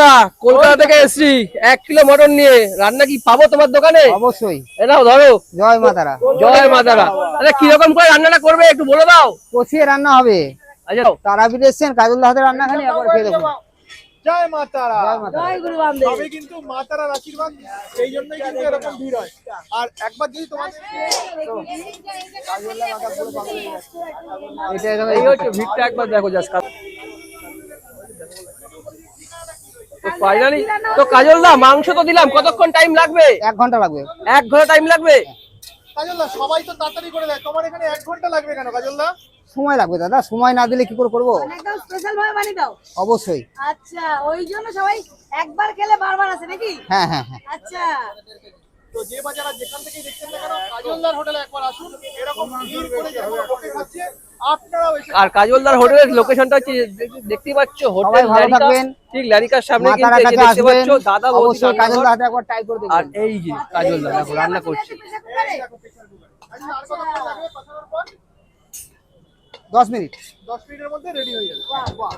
দা কলকাতা থেকে এসছি 1 kilo mutton নিয়ে, রান্না কি পাবো তোমার দোকানে? অবশ্যই। এটাও ধরো। জয় মা তারা। জয় মা তারা। আরে কিরকম করে রান্নাটা করবে একটু বলে দাও। কষিয়ে রান্না হবে। আচ্ছা তারাপীঠ এসছেন, কাজল হাতে রান্না খালি একবার খেয়ে দেখুন। জয় মা তারা। জয় গুরু বামদেব। তবে কিন্তু মা তারার আশীর্বাদ, সেই জন্যই কিন্তু এরকম ভিড় হয়। আর একবার যদি তোমাদের এই হচ্ছে ভিড়টা, একবার দেখো জাস্ট। তো ফাইনালি তো কাজল দা মাংস তো দিলাম, কতক্ষণ টাইম লাগবে? 1 ঘন্টা লাগবে। 1 ঘন্টা টাইম লাগবে? কাজলদা সবাই তো তাড়াতাড়ি করে দেয়, তোমার এখানে 1 ঘন্টা লাগবে কেন কাজলদা? সময় লাগবে দাদা, সময় না দিলে কি করে করবো? একদম স্পেশাল ভাবে বানিয়ে দাও। অবশ্যই। আচ্ছা, ওই জন্য সবাই একবার খেলে বারবার আসে নাকি? হ্যাঁ হ্যাঁ হ্যাঁ। আচ্ছা, তো যে বাজারা যেখান থেকেই দেখছেন না কেন, কাজলদার হোটেলে একবার আসুন। এরকম ভিড় করে যখন লোকে খাচ্ছে, আপনারাও এসে আর কাজলদার হোটেলের লোকেশনটা হচ্ছে দেখতেই পাচ্ছ, হোটেল সবাই ভালো ল্যারিকা, থাকবেন। ঠিক ল্যারিকার সামনে মা কিন্তু তারার এই যে কাছে দেখতে আসবেন, পাচ্ছ দাদা বৌদি অবশ্যই কাজল রান্নাঘর। হাতে একবার ট্রাই করে আর দেখবেন। এই যে কাজলদা দেখো রান্না করছে। আচ্ছা, আর কতক্ষণ লাগবে পাঠানোর পর? 10 মিনিট। 10 মিনিটের মধ্যে রেডি হয়ে যাবে। বাহ।